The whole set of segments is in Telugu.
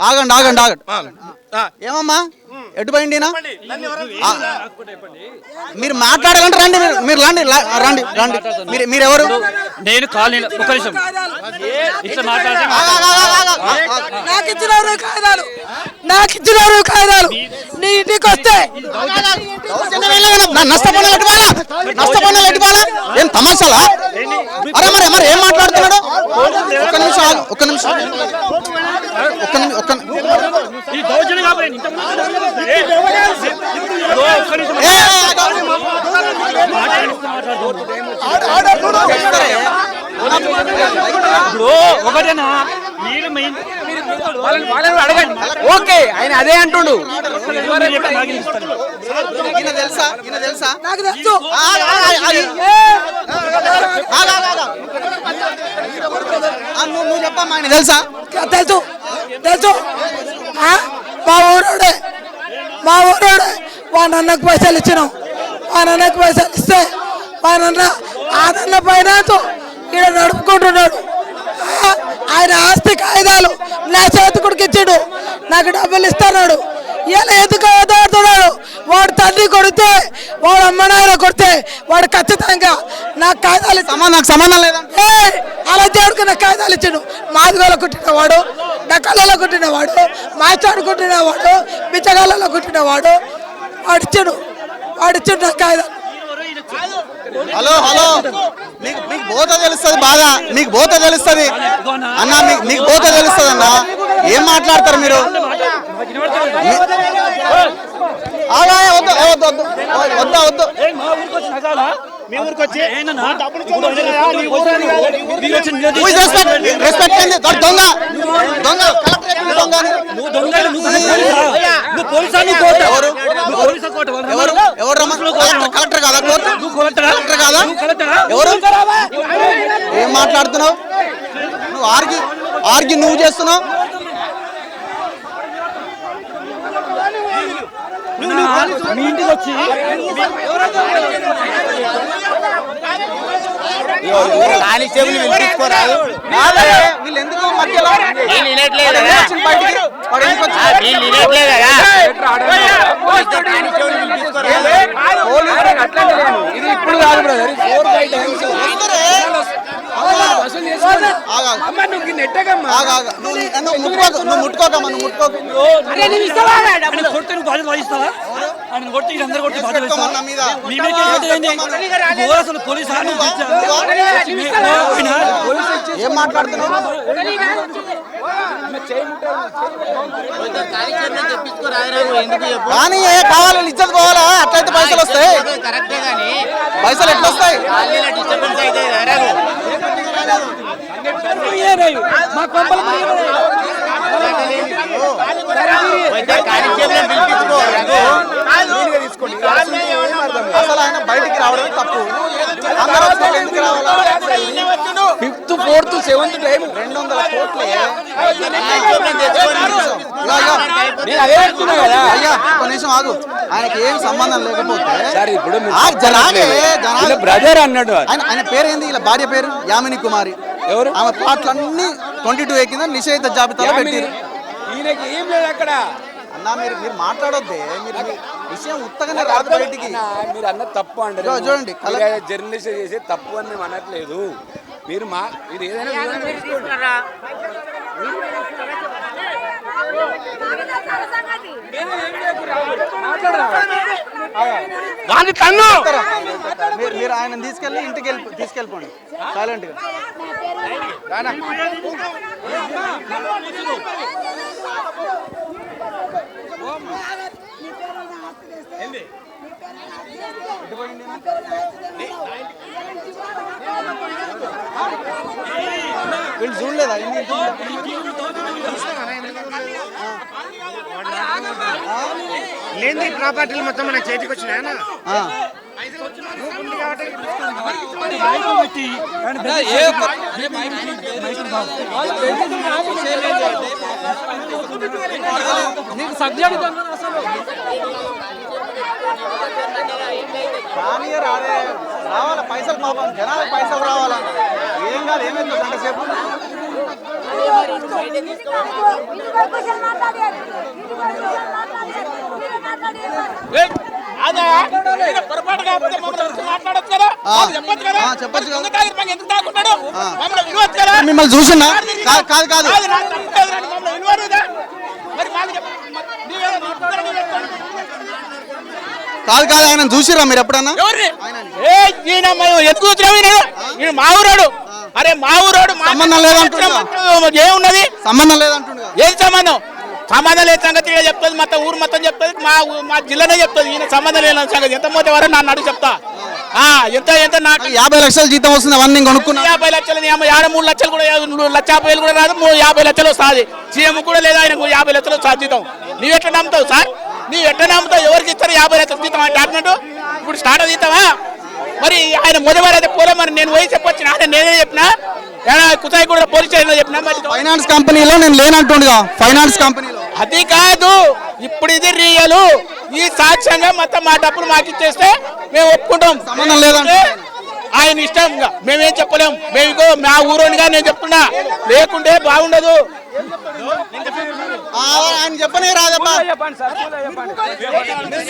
ఆగండి ఆగండి ఆగండి. ఏమమ్మా ఎటు పోయిండినా మీరు మాట్లాడాలంటే రండి, మీరు రండి రండి రండి. మీరు ఎవరు? నేను కాలనీ ఒక నిమిషం ఇట్లా మాట్లాడితే నాకు ఇచ్చినారు కాగితాలు నీ ఇంటికి వస్తే నష్టపోయిన ఎటుకోవాలా? ఏం తమాషాలా? అరే మరి మరి ఏం మాట్లాడుతున్నాడు? ఒక్క నిమిషం ఆగు, ఒక్క నిమిషం ఈ దౌర్జన్యం కాబట్టి ఒకటేనా అడగండి. ఓకే ఆయన అదే అంటుండు. తెలుసా తెలుసా? నాకు తెలుసు నువ్వు చెప్పమ్మా ఆయన తెలుసా? తెలుసు తెలుసు మా ఊరోడే మా నాన్నకు పైసలు ఇచ్చినాం. మా నాన్నకు పైసలు ఇస్తే మా నాన్న ఆదరణ పైన ఈడ నడుపుకుంటున్నాడు. ఆయన ఆస్తి కాగితాలు నా చేతికుడికి ఇచ్చాడు, నాకు డబ్బులు ఇస్తున్నాడు. ఇలా ఎందుకు ఆడుతున్నాడు? వాడు తండ్రి కొడితే, వాడు అమ్మ నాయన కొడితే వాడు ఖచ్చితంగా నాకు కాగితాలు నాకు సంబంధం లేదంటే అలా దేవుడికి నాకు కాగితాలు ఇచ్చాడు. మాదిగోలో కుట్టినవాడు, డక్కలలో కుట్టినవాడు, మాచాడు కుట్టినవాడు, బిచ్చగాళ్ళలో కుట్టినవాడు వాడిచ్చాడు నాకు కాగితాలు. హలో హలో మీకు బోత తెలుస్తుంది బాగా, మీకు బోత తెలుస్తుంది అన్న, మీకు బోత తెలుస్తుంది అన్న. ఏం మాట్లాడతారు మీరు? వద్దా వద్దు కలెక్టర్ కాదా? కలెక్టర్ కాదా? ఎవరు? ఏం మాట్లాడుతున్నావు నువ్వు? ఆర్గి నువ్వు చేస్తున్నావు. మీ ఇంటికి వచ్చి వీళ్ళు ఎందుకు మధ్యలో ఇప్పుడు కాదు బ్రదర్, ఏం మాట్లాడుతున్నావు? కానీ కావాలని ఇచ్చేది పోవాలా? అట్లయితే పైసలు వస్తాయి. పైసలు ఎట్లా వస్తాయి? అసలు ఆయన బయటికి రావడమే తప్పు. ఎందుకు రావాలా? 5th 4th 7th టైం 200 కోట్లే. అయ్యా కనీసం ఆగు, ఆయనకి ఏం సంబంధం లేకపోతే ఇప్పుడు బ్రదర్ అన్నాడు. ఆయన పేరు ఏంది? ఇలా భార్య పేరు యామిని కుమారి. ఎవరు? ఆమె ప్లాట్లన్నీ 22A కింద నిషేధిత జాబితాలో పెట్టారు. ఈయనకి ఏం లేదు అక్కడ. అన్నా మీరు మాట్లాడొద్దే, మీరు విషయం ఉత్తగానే రాదు బయటికి. మీరు అన్న తప్పు అండి. చూడండి జర్నలిస్ట్ చేసే తప్పు అని మేము అనట్లేదు. మీరు ఏదైనా మీరు ఆయన తీసుకెళ్ళి ఇంటికి తీసుకెళ్ళిపోండి సైలెంట్ గా. వీళ్ళు చూడలేదా? లేని ప్రాపర్టీలు మొత్తం మన చేతికి వచ్చినాయనా? కానీ రావాలా పైసలు, పాపం జనాలకు పైసలు రావాలా. ఏం కాదు, ఏమైంది గంట సేపు పొరపాటు కాకపోతే మమ్మల్ని మాట్లాడొచ్చు కదా, చెప్పొచ్చు కదా, చెప్పొచ్చు కదా. ఎందుకు తాగుతున్నాడు మమ్మల్ని విలువచ్చు కదా. మిమ్మల్ని చూసినా కాదు కాదు మమ్మల్ని విలువరుదా మరి మాకు కాదు కాదు ఆయన చూసిరా మీరు ఎప్పుడన్నా? ఎవరిని ఎందుకు వచ్చినావు? ఈయన మా ఊరోడు. అరే మా ఊరోడు సంబంధం లేదంటున్నా. ఏమున్నది సంబంధం లేదంటుండగా. ఏం సంబంధం? సంబంధం లేని సంగతి ఈడ చెప్తుంది, మొత్తం ఊరు మొత్తం చెప్తుంది, మా జిల్లానే చెప్తుంది. ఈయన సంబంధం లేని సంగతి ఎంత పోతే వరకు నన్ను అడుగు చెప్తా. ఎంత ఎంత నాకు 50 లక్షల జీతం వస్తుంది, అవన్నీ కొనుక్కున్నా. 50 లక్షలు 3 లక్షలు కూడా 1,50,000 కూడా రాదు. 50 లక్షలు వస్తుంది. సీఎం కూడా లేదు ఆయనకు 50 లక్షలు వస్తుంది జీతం. నీవు ఎట్లా నమ్ముతావు సార్? నీవు ఎట్లా నమ్ముతావు? ఎవరికి ఇస్తారు 50 లక్షలు జీతం? డాక్యుమెంట్ ఇప్పుడు స్టార్ట్ అవుతావా? మరి ఆయన మొదటి అయితే పోలే. మరి నేను పోయి చెప్పొచ్చిన, నేనే చెప్పినా, కుసాయి కూడా పోలీస్ స్టేషన్లో చెప్పినా. మరి ఫైనాన్స్ కంపెనీలో నేను లేనంటుండగా. ఫైనాన్స్ కంపెనీలో అది కాదు, ఇప్పుడు ఇది రియలు. ఈ సాక్ష్యంగా మొత్తం మా డబ్బులు మాకు ఇచ్చేస్తే మేము ఒప్పుకుంటాం. సంబంధం లేదంటే ఆయన ఇష్టంగా మేమేం చెప్పలేం. మేము మా ఊరోనిగా నేను చెప్తున్నా, లేకుంటే బాగుండదు. ఆయన చెప్పనే రాదబ్బా.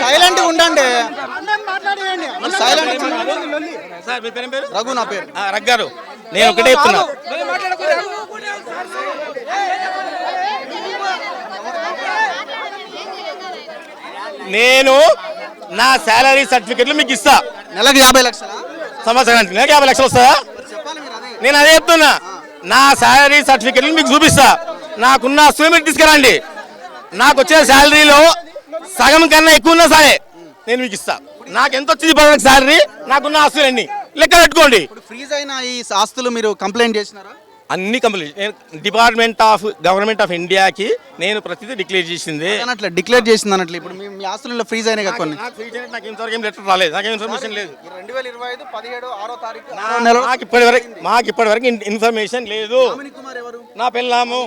సైలెంట్ ఉండండి. రఘు నా పేరు. రగ్గారు. నేను ఒకటే చెప్తున్నా, నేను నా శాలరీ సర్టిఫికెట్లు మీకు ఇస్తా. నెలకు 50 లక్షలు. సంవత్సరానికి నెలకు 50 లక్షలు వస్తుందా? నేను అదే చెప్తున్నా, నా శాలరీ సర్టిఫికెట్లు మీకు చూపిస్తా. నాకున్న ఆస్తులు మీరు తీసుకురండి. నాకు వచ్చే శాలరీలో సగం కన్నా ఎక్కువ ఉన్నా సరే నేను మీకు ఇస్తా. నాకు ఎంత వచ్చింది పదవి శాలరీ, నాకున్న ఆస్తులన్నీ లెక్క పెట్టుకోండి. ఫ్రీజ్ అయిన ఈ ఆస్తులు మీరు కంప్లైంట్ చేసినారా? అన్ని కంప్లీట్. నేను డిపార్ట్మెంట్ ఆఫ్ గవర్నమెంట్ ఆఫ్ ఇండియాకి నేను ప్రతిదీ డిక్లేర్ చేసింది. అట్లా డిక్లేర్ చేసింది అన్నట్లు. ఇప్పుడు మీ ఆస్తులలో ఫ్రీజ్ అయినాయి కదా కొన్ని. నాకు ఇంతవరకు ఏం లెటర్ రాలేదు, నాకేం ఇన్ఫర్మేషన్ లేదు. 2025 17 6 తారీఖు మాకు ఇప్పటి వరకు ఇన్ఫర్మేషన్ లేదు. నా పెళ్ళాము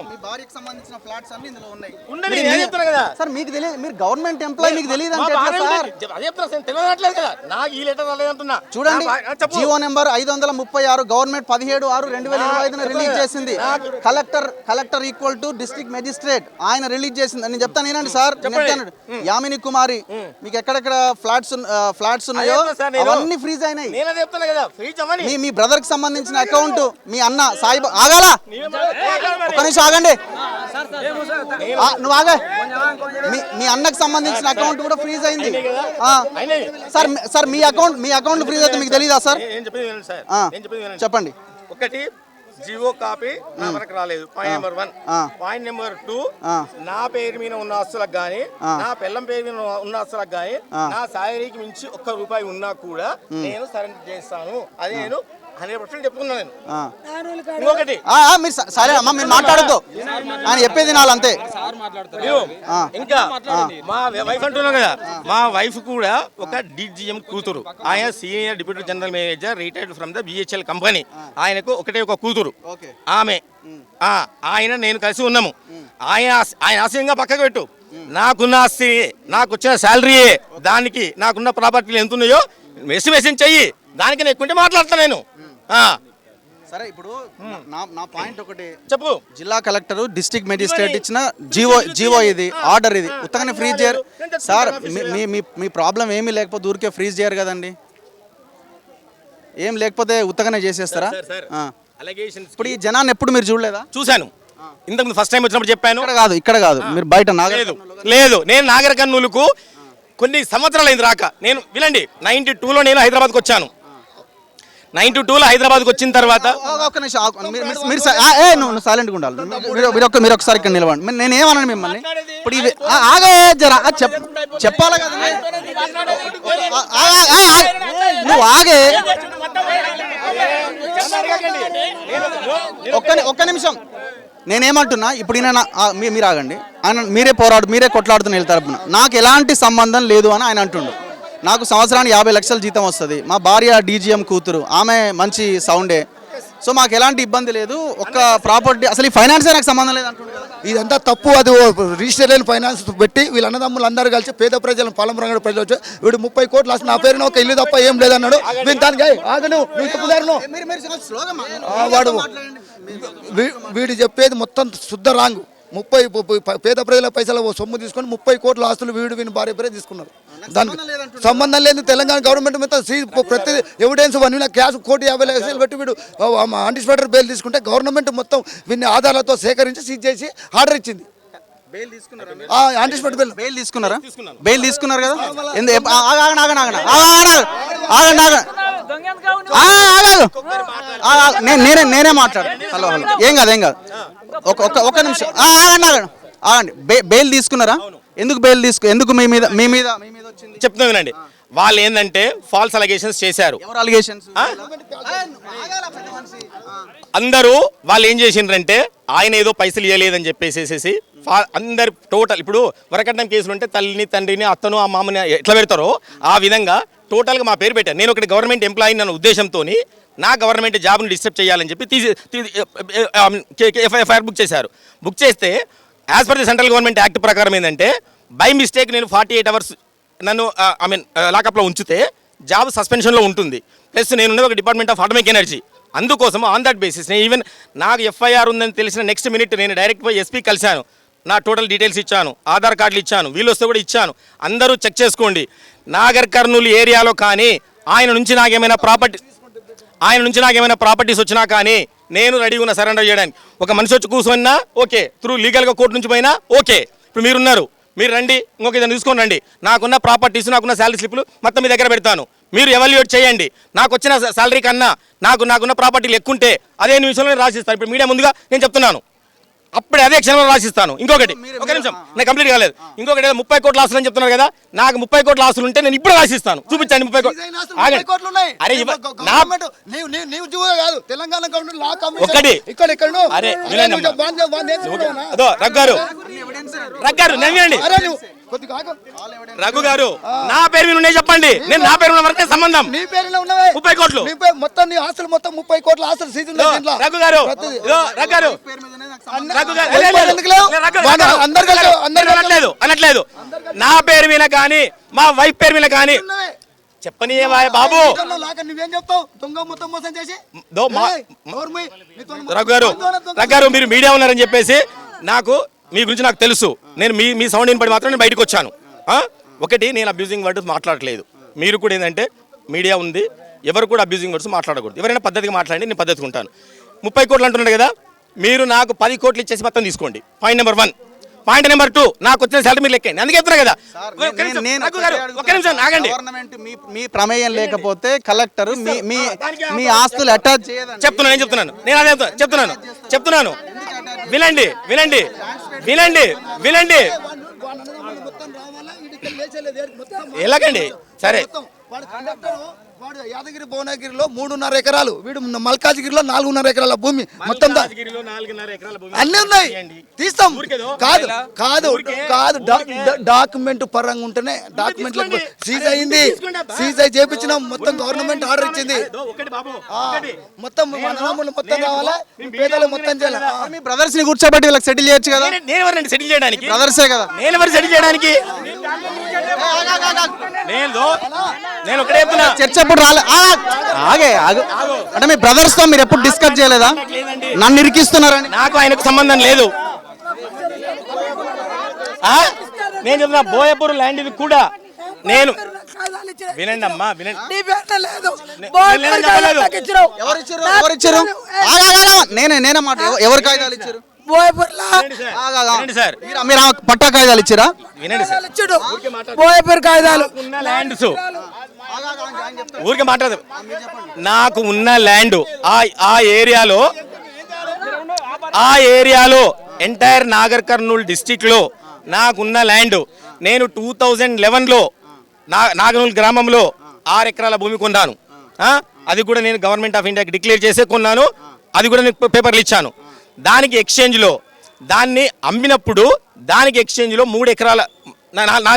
సంబంధించిన ఫ్లాట్స్ అన్ని ఇందులో ఉన్నాయి. కదా సార్ మీకు తెలియదు, మీరు గవర్నమెంట్ ఎంప్లాయీ, మీకు తెలియదు అంటే తెలియట్లేదు కదా. నాకు ఈ లెటర్ రాలేదంటున్నా. చూడండి, జీవో నెంబర్ 536 గవర్నమెంట్ 17/6/2025 రిలీజ్ చేసింది. Collector equal to district magistrate ఆయన రిలీజ్ చేసింది. నేను చెప్తాను ఏనండి సార్. యామిని కుమారి మీకు ఎక్కడెక్కడ ఫ్లాట్స్ ఉన్నాయో అవన్నీ ఫ్రీజ్ అయినాయి. మీ బ్రదర్ కి సంబంధించిన అకౌంట్, మీ అన్న సాయిబా ఆగాల ఒక్క నిమిషం ఆగండి. నువ్వు ఆగా. మీ అన్నకు సంబంధించిన అకౌంట్ కూడా ఫ్రీజ్ అయింది. సార్ మీ అకౌంట్ ఫ్రీజ్ అయితే మీకు తెలీదా సార్? చెప్పండి. ఒకటి జీవో కాపీ నా వరకు రాలేదు. Point number 1. పాయింట్ నెంబర్ 2, నా పేరు మీద ఉన్న ఆస్తులకు గానీ, నా పిల్లం పేరు మీద ఉన్న ఆస్తులకు గానీ, నా శాలరీకి మించి ₹1 ఉన్నా కూడా నేను సరెండర్ చేస్తాను. అది నేను 100% చెప్పుకున్నా. నేను ఇంకొకటి సరే అమ్మా, మీరు మాట్లాడద్దు, ఆయన చెప్పేది నాలంతే. ఇంకా మా వైఫ్ అంటున్నాం కదా, మా వైఫ్ కూడా ఒక DGM కూతురు. ఆయన senior deputy general manager, retired from the BHL company. ఆయనకు ఒక కూతురు. ఆమె ఆయన నేను కలిసి ఉన్నాము. ఆయన ఆశయంగా పక్కకు పెట్టు. నాకున్న ఆస్తి, నాకు వచ్చిన శాలరీయే, దానికి నాకున్న ప్రాపర్టీలు ఎంత ఉన్నాయో ఎస్టిమేషన్ చెయ్యి. దానికి నేను ఎక్కుంటే మాట్లాడతా నేను. సరే, ఇప్పుడు నా పాయింట్ ఒకటి చెప్పు. జిల్లా కలెక్టర్ డిస్ట్రిక్ట్ మెజిస్ట్రేట్ ఇచ్చిన జీవో ఇది, ఆర్డర్ ఇది. ఉత్తగానే ఫ్రీజ్ చేయరు సార్. మీ ప్రాబ్లం ఏమీ లేకపోతే ఊరికే ఫ్రీజ్ చేయరు కదండి. ఏం లేకపోతే ఉత్తగానే చేసేస్తారా? ఇప్పుడు ఈ జనాన్ని ఎప్పుడు మీరు చూడలేదా? చూశాను. ఇంతకుముందు ఫస్ట్ టైం వచ్చినప్పుడు చెప్పాను. ఇక్కడ కాదు మీరు బయట. లేదు, నేను నాగర్ కర్నూలుకు కొన్ని సంవత్సరాలు అయింది రాక. నేను వినండి, 92లో నేను హైదరాబాద్కి వచ్చాను. 92లో హైదరాబాద్కి వచ్చిన తర్వాత నువ్వు సైలెంట్గా ఉండాలి. మీరు ఒకసారి ఇక్కడ నిలవండి. నేను ఏమన్నాను మిమ్మల్ని? ఇప్పుడు ఇది ఆగే జరా చెప్పాలి కదా. నువ్వు ఆగే ఒక్క నిమిషం. నేనేమంటున్నా, ఇప్పుడు మీరు ఆగండి. ఆయన మీరే కొట్లాడుతూనే వెళ్తారు. నాకు ఎలాంటి సంబంధం లేదు అని ఆయన అంటుండు. నాకు సంవత్సరానికి 50 లక్షల జీతం వస్తుంది. మా భార్య DGM కూతురు, ఆమె మంచి సౌండే. సో మాకు ఎలాంటి ఇబ్బంది లేదు. ఒక్క ప్రాపర్టీ, అసలు ఈ ఫైనాన్సే నాకు సంబంధం లేదు అంటుండు కదా. ఇదంతా తప్పు. అది రిజిస్టర్ లేని ఫైనాన్స్ పెట్టి వీళ్ళ అన్నదమ్ములు అందరూ కలిసి పేద ప్రజలను పొలం రంగ ప్రజలు వచ్చి వీడు 30 కోట్లు అసలు నా పేరున ఒక ఇల్లు తప్ప ఏం లేదన్నాడు. వీళ్ళు దానికి ఆగను నువ్వు చెప్పుదారును వాడు వీడు చెప్పేది మొత్తం శుద్ధ రాంగు. 30 పేద ప్రజల పైసలు సొమ్ము తీసుకొని 30 కోట్ల ఆస్తులు వీని భార్య పేరే తీసుకున్నారు. దానికి సంబంధం లేదు. తెలంగాణ గవర్నమెంట్ మొత్తం ప్రతి ఎవిడెన్స్ క్యాష్ 1,50,00,000 లక్షలు పెట్టి వీడు యాంటిసిపేటర్ బెయిల్ తీసుకుంటే గవర్నమెంట్ మొత్తం వీన్ని ఆధారాలతో సేకరించి సీజ్ చేసి ఆర్డర్ ఇచ్చింది. యాంటిసిపేటర్ బెయిల్ తీసుకున్నారా? బెయిల్ తీసుకున్నారు కదా. నేనే మాట్లాడు. హలో ఏం కాదు ఒక్క నిమిషం ఆగండి. బెయిల్ తీసుకున్నారా? ఎందుకు బెయిల్ ఎందుకు మీ మీద వచ్చింది చెప్తున్నా వినండి. వాళ్ళు ఏంటంటే ఫాల్స్ అలిగేషన్స్ చేశారు. ఎవరు అలిగేషన్స్? అందరూ వాళ్ళు ఏం చేసిండ్రంటే ఆయన ఏదో పైసలు ఇవ్వలేదని చెప్పేసేసి అందరు టోటల్ ఇప్పుడు వరకట్నం కేసులు ఉంటే తల్లిని తండ్రిని అత్తను ఆ మామని ఎట్లా పెడతారో ఆ విధంగా టోటల్గా మా పేరు పెట్టాను. నేను ఒకటి గవర్నమెంట్ ఎంప్లాయీ అన్న ఉద్దేశంతో నా గవర్నమెంట్ జాబ్ని డిస్టర్బ్ చేయాలని చెప్పి ఎఫ్ఐఆర్ బుక్ చేశారు. బుక్ చేస్తే as per the central government act ప్రకారం ఏంటంటే బై మిస్టేక్ నేను 48 hours నన్ను లాకప్లో ఉంచితే జాబ్ సస్పెన్షన్లో ఉంటుంది. ప్లస్ నేను ఒక డిపార్ట్మెంట్ ఆఫ్ అటామిక్ ఎనర్జీ. అందుకోసం ఆన్ దట్ బేసిస్ నేను ఈవెన్ నాకు ఎఫ్ఐఆర్ ఉందని తెలిసిన నెక్స్ట్ మినిట్ నేను డైరెక్ట్ పోయి ఎస్పీ కలిశాను. నా టోటల్ డీటెయిల్స్ ఇచ్చాను, ఆధార్ కార్డులు ఇచ్చాను, వీళ్ళు వస్తే కూడా ఇచ్చాను. అందరూ చెక్ చేసుకోండి. నాగర్ కర్నూలు ఏరియాలో కానీ ఆయన నుంచి నాకేమైనా ప్రాపర్టీస్ వచ్చినా కానీ నేను రెడీగా ఉన్నా సరెండర్ చేయడానికి. ఒక మనిషి వచ్చి కూర్చున్నా ఓకే, త్రూ లీగల్గా కోర్టు నుంచి పోయినా ఓకే. ఇప్పుడు మీరున్నారు, మీరు రండి, ఇంకొక ఇద్దరు తీసుకొని రండి. నాకున్న ప్రాపర్టీస్, నాకున్న శాలరీ స్లిప్లు మొత్తం మీ దగ్గర పెడతాను. మీరు ఎవాల్యుయేట్ చేయండి. నాకు వచ్చిన శాలరీ కన్నా నాకున్న ప్రాపర్టీలు ఎక్కువ ఉంటే అదే నిమిషంలో రాసిస్తాను. ఇప్పుడు మీడియా ముందుగా నేను చెప్తున్నాను, అప్పుడే అదే క్షణంలో రాసిస్తాను. ఇంకొకటి ఒక నిమిషం, నేను కంప్లీట్ కాలేదు. ఇంకొకటి 30 కోట్ల ఆస్తులు అని చెప్తున్నారు కదా, నాకు 30 కోట్ల ఆస్తులు ఉంటే నేను ఇప్పుడు రాసిస్తాను. చూపించండి 30 కోట్లు. అరే ఒకటి అరే రగ్గారు నవ్వండి. రఘు గారు నా పేరు మీద ఉన్నాయి చెప్పండి. నేను నా పేరు వరకే సంబంధం. నీ పేరులో ఉన్నవే 30 కోట్లు మొత్తం నీ ఆస్తులు మొత్తం 30 కోట్ల ఆస్తులు సీజన్. రఘు గారు అనట్లేదు. నా పేరు మీద కానీ మా వైఫ్ పేరు మీద కానీ చెప్పని బాబు. నువ్వేం చెప్తావు? దొంగ మొత్తం మోసం చేసి రఘు గారు మీరు మీడియా ఉన్నారని చెప్పేసి మీ గురించి నాకు తెలుసు. నేను మీ సౌండ్ వినపడి మాత్రం నేను బయటకు వచ్చాను. ఒకటి, నేను అబ్యూజింగ్ వర్డ్స్ మాట్లాడలేదు. మీరు కూడా ఏంటంటే మీడియా ఉంది, ఎవరు కూడా అబ్యూజింగ్ వర్డ్స్ మాట్లాడకూడదు. ఎవరైనా పద్ధతిగా మాట్లాడండి, నేను పద్ధతిగా ఉంటాను. 30 కోట్లు అంటున్నారు కదా, మీరు నాకు 10 కోట్లు ఇచ్చేసి మొత్తం తీసుకోండి. Point number 1. పాయింట్ నెంబర్ 2, నాకు వచ్చిన శాలరీ మీరు లెక్కండి. అందుకే చెప్తున్నా కదా. ఒక నిమిషం ఆగండి. గవర్నమెంట్ మీ ప్రమేయం లేకపోతే కలెక్టర్ మీ ఆస్తులు అటాచ్ చేయదు. చెప్తున్నాను, నేను చెప్తున్నాను, నేను అదే చెప్తున్నాను. వినండి. ఎలాగండి సరే. వాడు యాదగిరి భువనగిరిలో 3.5 ఎకరాలు, వీడు మల్కాజ్గిరిలో 4.5 ఎకరాల భూమి మొత్తం అన్నీ ఉన్నాయి. తీస్తాం. కాదు డాక్యుమెంట్ పరంగా ఉంటేనే డాక్యుమెంట్ సీజ్ అయింది. సీజ్ అయి చేపించిన మొత్తం గవర్నమెంట్ ఆర్డర్ ఇచ్చింది. మొత్తం మొత్తం రావాలా, పేదలు మొత్తం చేయాలి. మీ బ్రదర్స్ ని కూర్చోబెట్టి వీళ్ళకి సెటిల్ చేయొచ్చు కదా. నేను ఎవరండి సెటిల్ చేయడానికి? బ్రదర్సే కదా. నేను ఎవరు సెటిల్ చేయడానికి? నేను ఒకటే చెప్తున్నా, చర్చ ఎప్పుడు రాలే. అంటే మీ బ్రదర్స్ తో మీరు ఎప్పుడు డిస్కస్ చేయలేదా? నన్ను ఇరికిస్తున్నారని. నాకు ఆయనకు సంబంధం లేదు. నేను చెప్తున్నా, బోయపూర్ ల్యాండ్ ఇది కూడా నేను వినండి అమ్మా, వినండి. నేనే మాట. ఎవరు కాగితాలు ఇచ్చారు? సార్ మీరు పట్టా కాగితాలు ఇచ్చారా? వినండి సార్, కాగితాలు ల్యాండ్స్ ఊరికే మాట్లాడదు. నాకు ఉన్న ల్యాండ్ ఆ ఏరియాలో ఎంటైర్ నాగర్ కర్నూలు డిస్టిక్ లో నాకున్న ల్యాండ్ నేను 2011లో నాగనూలు గ్రామంలో 6 ఎకరాల భూమి కొన్నాను. అది కూడా నేను గవర్నమెంట్ ఆఫ్ ఇండియాకి డిక్లేర్ చేసే కొన్నాను. అది కూడా నేను పేపర్లు ఇచ్చాను. దానికి ఎక్స్చేంజ్లో దాన్ని అమ్మినప్పుడు దానికి ఎక్స్చేంజ్లో 4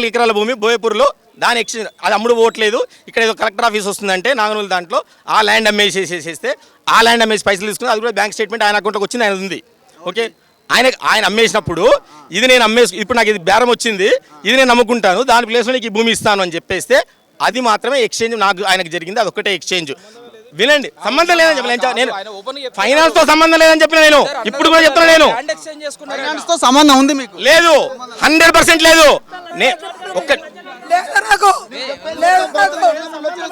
ఎకరాల భూమి బోయపూర్లో దాని ఎక్స్చేంజ్ అది అమ్ముడు పోవట్లేదు. ఇక్కడ ఏదో కలెక్టర్ ఆఫీస్ వస్తుందంటే నాగనూలు దాంట్లో ఆ ల్యాండ్ అమ్మేసేసేస్తే ఆ ల్యాండ్ అమ్మేసి పైసలు తీసుకుని అది కూడా బ్యాంక్ స్టేట్మెంట్ ఆయన అకౌంట్లోకి వచ్చింది, ఆయన ఉంది. ఓకే, ఆయన అమ్మేసినప్పుడు ఇది నేను ఇప్పుడు నాకు ఇది బేరం వచ్చింది, ఇది నేను నమ్ముకుంటాను, దాని ప్లేస్లో నీకు ఈ భూమి ఇస్తాను అని చెప్పేస్తే అది మాత్రమే ఎక్స్చేంజ్ నాకు ఆయనకు జరిగింది, అది ఒకటే ఎక్స్చేంజ్. వినండి, సంబంధం లేదని చెప్పిన నేను, ఫైనాన్స్ తో సంబంధం లేదని చెప్పిన నేను, ఇప్పుడు కూడా చెప్తున్నా నేను, ఫైనాన్స్ తో సంబంధం ఉంది మీకు? లేదు, 100% లేదు. ఒక్క లేదు నాకు, లేదు నాకు,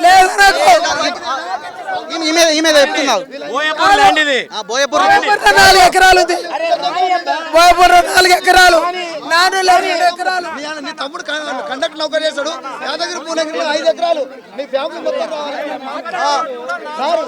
లేదు నాకు. ఈమె చెప్తున్నారు బోయపూర్ ల్యాండ్ ఇది. బోయపూర్ 4 ఎకరాలు ఉంది, బోయపూర్ 4 ఎకరాలు, 4 ఎకరాలు. నీ తమ్ముడు కండక్టర్ నౌకరీ చేశాడు, యాదగిరి పూనగిరిలో 5 ఎకరాలు. నీ ఫ్యామిలీ మొత్తం రావాలి. సార్